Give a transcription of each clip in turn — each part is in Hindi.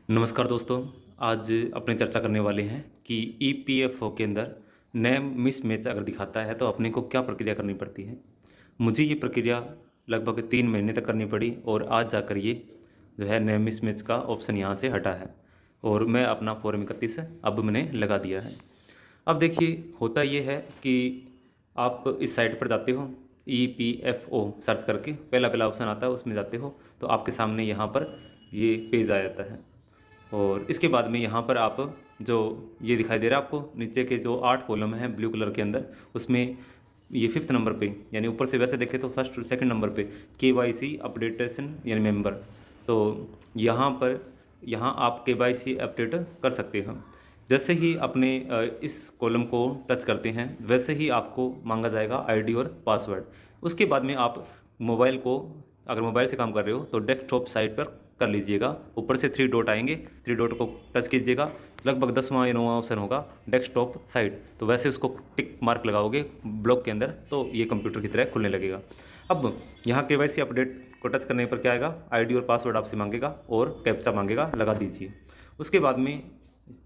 नमस्कार दोस्तों। आज अपने चर्चा करने वाले हैं कि ईपीएफओ के अंदर नेम मिसमैच अगर दिखाता है तो अपने को क्या प्रक्रिया करनी पड़ती है। मुझे ये प्रक्रिया लगभग 3 महीने तक करनी पड़ी और आज जाकर ये जो है नेम मिसमैच का ऑप्शन यहाँ से हटा है और मैं अपना फॉर्म 31 अब मैंने लगा दिया है। अब देखिए होता ये है कि आप इस साइट पर जाते हो, ईपीएफओ सर्च करके पहला पहला ऑप्शन आता है उसमें जाते हो तो आपके सामने यहाँ पर ये पेज आ जाता है। और इसके बाद में यहाँ पर आप जो ये दिखाई दे रहा है आपको नीचे के जो 8 कॉलम हैं ब्लू कलर के अंदर, उसमें ये 5th नंबर पे यानी ऊपर से वैसे देखें तो फर्स्ट सेकंड नंबर पे केवाईसी अपडेटेशन यानी मेंबर। तो यहाँ पर यहाँ आप केवाईसी अपडेट कर सकते हैं। जैसे ही अपने इस कॉलम को टच करते हैं वैसे ही आपको मांगा जाएगा आईडी और पासवर्ड। उसके बाद में आप मोबाइल को, अगर मोबाइल से काम कर रहे हो तो डेस्कटॉप साइट पर कर लीजिएगा। ऊपर से 3 डॉट आएंगे, 3 डॉट को टच कीजिएगा, लगभग 10वां या 9वां ऑप्शन होगा डेस्कटॉप साइट। तो वैसे उसको टिक मार्क लगाओगे ब्लॉक के अंदर तो ये कंप्यूटर की तरह खुलने लगेगा। अब यहाँ केवाईसी अपडेट को टच करने पर क्या आएगा, आईडी और पासवर्ड आपसे मांगेगा और कैप्चा मांगेगा, लगा दीजिए। उसके बाद में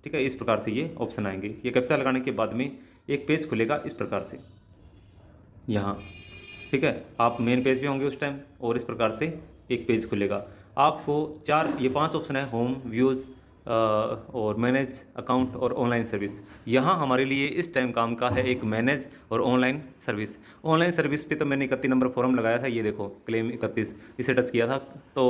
ठीक है इस प्रकार से ये ऑप्शन आएंगे। ये कैप्चा लगाने के बाद में एक पेज खुलेगा इस प्रकार से यहाँ, ठीक है। आप मेन पेज पे होंगे उस टाइम और इस प्रकार से एक पेज खुलेगा। आपको ये 5 ऑप्शन है, होम, व्यूज़ और मैनेज अकाउंट और ऑनलाइन सर्विस। यहाँ हमारे लिए इस टाइम काम का है एक मैनेज और ऑनलाइन सर्विस। ऑनलाइन सर्विस पे तो मैंने 31 नंबर फॉर्म लगाया था, ये देखो क्लेम 31, इसे टच किया था तो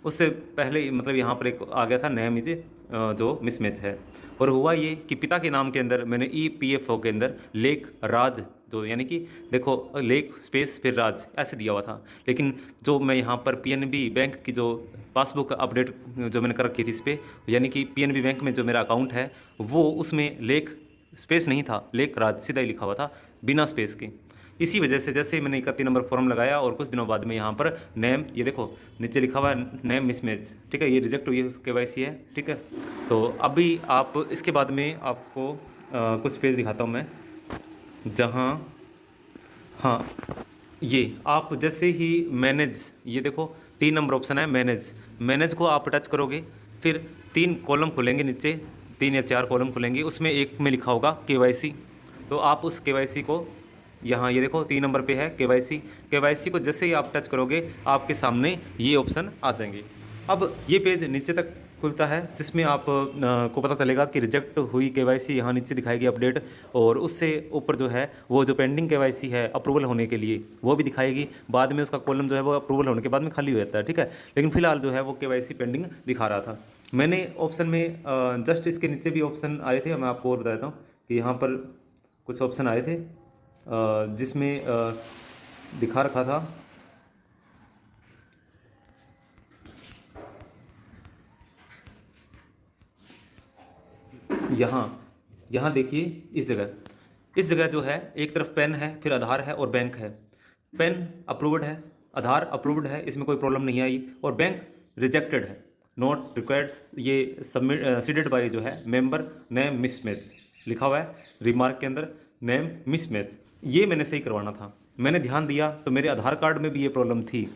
उससे पहले मतलब यहाँ पर एक आ गया था नया मुझे जो मिसमैच है। और हुआ ये कि पिता के नाम के अंदर मैंने ईपीएफओ के अंदर लेख राज, जो यानी कि देखो लेख स्पेस फिर राज ऐसे दिया हुआ था, लेकिन जो मैं यहाँ पर पीएनबी बैंक की जो पासबुक अपडेट जो मैंने कर रखी थी इस पर, यानी कि पीएनबी बैंक में जो मेरा अकाउंट है वो उसमें लेख स्पेस नहीं था, लेख राज सीधा ही लिखा हुआ था बिना स्पेस के। इसी वजह से जैसे मैंने 31 नंबर फॉर्म लगाया और कुछ दिनों बाद में यहाँ पर नेम, ये देखो नीचे लिखा हुआ है नेम मिसमैच, ठीक है, ये रिजेक्ट हुई केवाईसी है, ठीक है। तो अभी आप इसके बाद में आपको कुछ पेज दिखाता हूँ मैं, जहाँ हाँ ये आप जैसे ही मैनेज, ये देखो 3 नंबर ऑप्शन है मैनेज, मैनेज को आप टच करोगे फिर 3 कॉलम खुलेंगे नीचे, 3 या 4 कॉलम खुलेंगे, उसमें एक में लिखा होगा केवाईसी। तो आप उस केवाईसी को यहाँ ये देखो 3 नंबर पे है केवाईसी, केवाईसी को जैसे ही आप टच करोगे आपके सामने ये ऑप्शन आ जाएंगे। अब ये पेज नीचे तक खुलता है जिसमें आप को पता चलेगा कि रिजेक्ट हुई केवाईसी यहाँ नीचे दिखाएगी अपडेट, और उससे ऊपर जो है वो जो पेंडिंग केवाईसी है अप्रूवल होने के लिए वो भी दिखाएगी। बाद में उसका कॉलम जो है वो अप्रूवल होने के बाद में खाली हो जाता है, ठीक है। लेकिन फिलहाल जो है वो केवाईसी पेंडिंग दिखा रहा था। मैंने ऑप्शन में जस्ट इसके नीचे भी ऑप्शन आए थे, मैं आपको और बताता हूँ कि यहाँ पर कुछ ऑप्शन आए थे जिसमें दिखा रखा था यहाँ, यहाँ देखिए इस जगह जो है एक तरफ पेन है, फिर आधार है और बैंक है। पेन अप्रूव्ड है, आधार अप्रूव्ड है, इसमें कोई प्रॉब्लम नहीं आई, और बैंक रिजेक्टेड है, नॉट रिक्वायर्ड, ये सबमिट सीडेड बाय जो है मेंबर नेम मिसमैच लिखा हुआ है रिमार्क के अंदर, नेम मिसमैच। ये मैंने सही करवाना था, मैंने ध्यान दिया तो मेरे आधार कार्ड में भी ये प्रॉब्लम थी,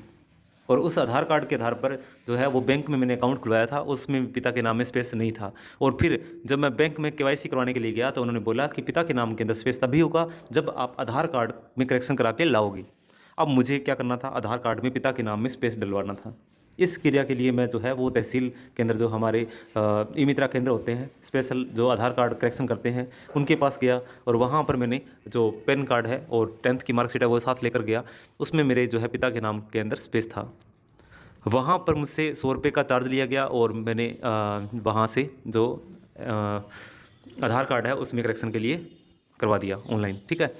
और उस आधार कार्ड के आधार पर जो है वो बैंक में मैंने अकाउंट खुलवाया था, उसमें पिता के नाम में स्पेस नहीं था। और फिर जब मैं बैंक में केवाईसी करवाने के लिए गया तो उन्होंने बोला कि पिता के नाम के अंदर स्पेस तभी होगा जब आप आधार कार्ड में करेक्शन करा के लाओगे। अब मुझे क्या करना था, आधार कार्ड में पिता के नाम में स्पेस डलवाना था। इस क्रिया के लिए मैं जो है वो तहसील के अंदर जो हमारे ई मित्रा केंद्र होते हैं स्पेशल जो आधार कार्ड करेक्शन करते हैं उनके पास गया, और वहाँ पर मैंने जो पैन कार्ड है और 10th की मार्कशीट है वो साथ लेकर गया। उसमें मेरे जो है पिता के नाम के अंदर स्पेस था। वहाँ पर मुझसे 100 रुपये का चार्ज लिया गया और मैंने वहाँ से जो आधार कार्ड है उसमें करेक्शन के लिए करवा दिया ऑनलाइन, ठीक है।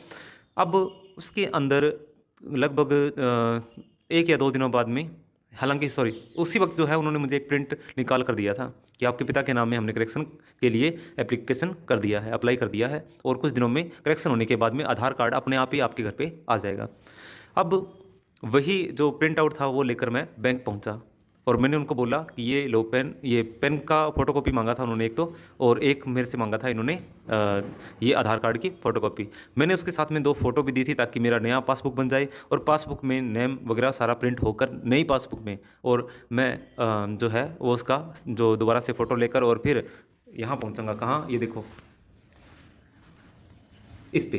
अब उसके अंदर लगभग 1 या 2 दिनों बाद में, हालांकि सॉरी उसी वक्त जो है उन्होंने मुझे एक प्रिंट निकाल कर दिया था कि आपके पिता के नाम में हमने करेक्शन के लिए एप्लीकेशन कर दिया है, अप्लाई कर दिया है, और कुछ दिनों में करेक्शन होने के बाद में आधार कार्ड अपने आप ही आपके घर पे आ जाएगा। अब वही जो प्रिंट आउट था वो लेकर मैं बैंक पहुंचा, और मैंने उनको बोला कि ये लो पेन, ये पेन का फ़ोटोकॉपी मांगा था उन्होंने एक तो, और एक मेरे से मांगा था इन्होंने ये आधार कार्ड की फ़ोटोकॉपी। मैंने उसके साथ में 2 फ़ोटो भी दी थी ताकि मेरा नया पासबुक बन जाए और पासबुक में नेम वगैरह सारा प्रिंट होकर नई पासबुक में, और मैं जो है वो उसका जो दोबारा से फ़ोटो लेकर और फिर यहाँ पहुँचूँगा। कहाँ, ये देखो इस पे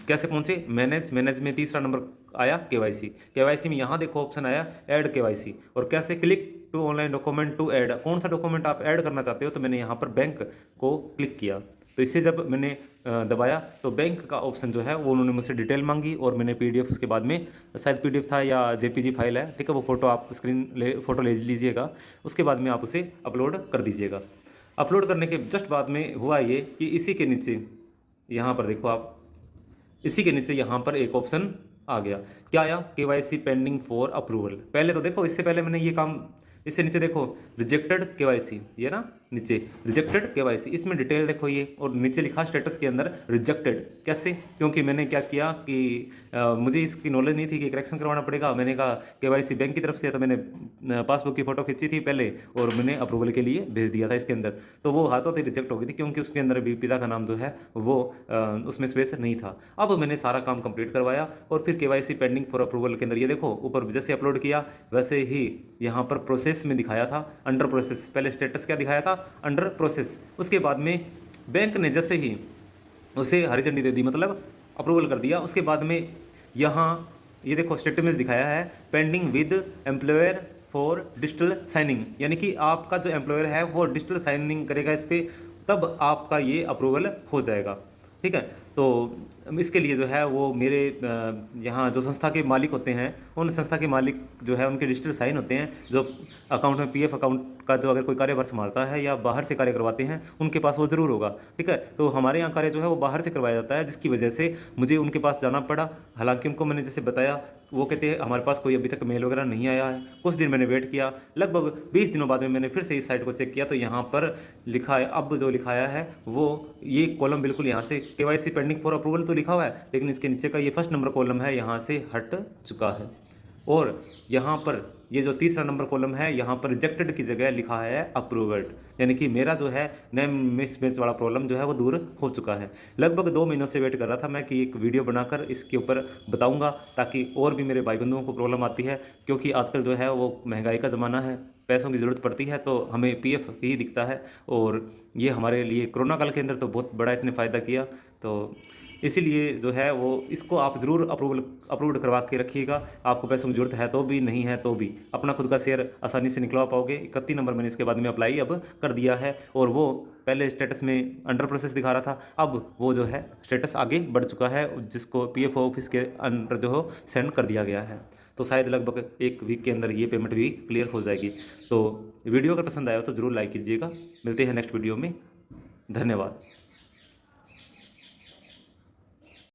कैसे पहुंचे, मैनेज में तीसरा नंबर आया केवाईसी में यहाँ देखो ऑप्शन आया ऐड केवाईसी, और कैसे click to online document to add, कौन सा डॉक्यूमेंट आप ऐड करना चाहते हो, तो मैंने यहाँ पर बैंक को क्लिक किया। तो इससे जब मैंने दबाया तो बैंक का ऑप्शन जो है वो उन्होंने मुझसे डिटेल मांगी, और मैंने पीडीएफ उसके बाद में, शायद पीडीएफ था या जेपीजी फाइल है, ठीक है, वो फ़ोटो आप फ़ोटो ले लीजिएगा, उसके बाद में आप उसे अपलोड कर दीजिएगा। अपलोड करने के जस्ट बाद में हुआ ये कि इसी के नीचे यहाँ पर देखो आप, इसी के नीचे यहाँ पर एक ऑप्शन आ गया, क्या आया, केवाईसी पेंडिंग फॉर अप्रूवल। पहले तो देखो, इससे पहले मैंने ये काम, इससे नीचे देखो रिजेक्टेड केवाईसी, ये ना नीचे रिजेक्टेड केवाईसी, इसमें डिटेल देखो ये, और नीचे लिखा स्टेटस के अंदर रिजेक्टेड। कैसे, क्योंकि मैंने क्या किया कि मुझे इसकी नॉलेज नहीं थी कि करेक्शन करवाना पड़ेगा। मैंने कहा केवाईसी बैंक की तरफ से है, तो मैंने पासबुक की फ़ोटो खींची थी पहले और मैंने अप्रूवल के लिए भेज दिया था इसके अंदर, तो वो हाथों से रिजेक्ट हो गई थी क्योंकि उसके अंदर भी पिता का नाम जो है वो उसमें स्पेस नहीं था। अब मैंने सारा काम कंप्लीट करवाया और फिर केवाईसी पेंडिंग फॉर अप्रूवल के अंदर ये देखो ऊपर जैसे अपलोड किया वैसे ही यहाँ पर प्रोसेस में दिखाया था, अंडर प्रोसेस। पहले स्टेटस क्या दिखाया था, अंडर प्रोसेस। उसके बाद में बैंक ने जैसे ही उसे हरी झंडी दे दी, मतलब अप्रूवल कर दिया, उसके बाद में यहाँ ये देखो स्टेटमेंट दिखाया है pending with employer for digital signing, यानी कि आपका जो एम्प्लॉयर है वो डिजिटल साइनिंग करेगा इस पर, तब आपका ये अप्रूवल हो जाएगा। ठीक है, तो इसके लिए जो है वो मेरे यहाँ जो संस्था के मालिक होते हैं, उन संस्था के मालिक जो है उनके डिजिटल साइन होते हैं, जो अकाउंट में पीएफ अकाउंट का जो अगर कोई कार्यभार संभालता है या बाहर से कार्य करवाते हैं उनके पास वो ज़रूर होगा। ठीक है, तो हमारे यहाँ कार्य जो है वो बाहर से करवाया जाता है, जिसकी वजह से मुझे उनके पास जाना पड़ा। हालांकि उनको मैंने जैसे बताया, वो कहते हैं हमारे पास कोई अभी तक मेल वगैरह नहीं आया है। कुछ दिन मैंने वेट किया, लगभग 20 दिनों बाद में मैंने फिर से इस साइट को चेक किया, तो यहाँ पर लिखा है, अब जो लिखाया है वो ये कॉलम बिल्कुल यहाँ से केवाईसी पेंडिंग फॉर अप्रूवल तो लिखा हुआ है, लेकिन इसके नीचे का ये फर्स्ट नंबर कॉलम है यहाँ से हट चुका है, और यहाँ पर ये जो तीसरा नंबर कॉलम है यहाँ पर रिजेक्टेड की जगह लिखा है अप्रूव्ड, यानी कि मेरा जो है नेम मिसमैच वाला प्रॉब्लम जो है वो दूर हो चुका है। लगभग 2 महीनों से वेट कर रहा था मैं कि एक वीडियो बनाकर इसके ऊपर बताऊंगा, ताकि और भी मेरे भाई बंधुओं को प्रॉब्लम आती है, क्योंकि आजकल जो है वो महंगाई का ज़माना है, पैसों की ज़रूरत पड़ती है, तो हमें पीएफ ही दिखता है, और ये हमारे लिए कोरोना काल के अंदर तो बहुत बड़ा इसने फ़ायदा किया। तो इसीलिए जो है वो इसको आप ज़रूर अप्रूव्ड करवा के रखिएगा। आपको पैसों की ज़रूरत है तो भी, नहीं है तो भी, अपना खुद का शेयर आसानी से निकलवा पाओगे। 31 नंबर मैंने इसके बाद में अप्लाई अब कर दिया है, और वो पहले स्टेटस में अंडर प्रोसेस दिखा रहा था, अब वो जो है स्टेटस आगे बढ़ चुका है, जिसको पीएफ ऑफिस के अंदर जो हो सेंड कर दिया गया है। तो शायद लगभग 1 वीक के अंदर ये पेमेंट भी क्लियर हो जाएगी। तो वीडियो अगर पसंद आया हो तो ज़रूर लाइक कीजिएगा। मिलते हैं नेक्स्ट वीडियो में, धन्यवाद।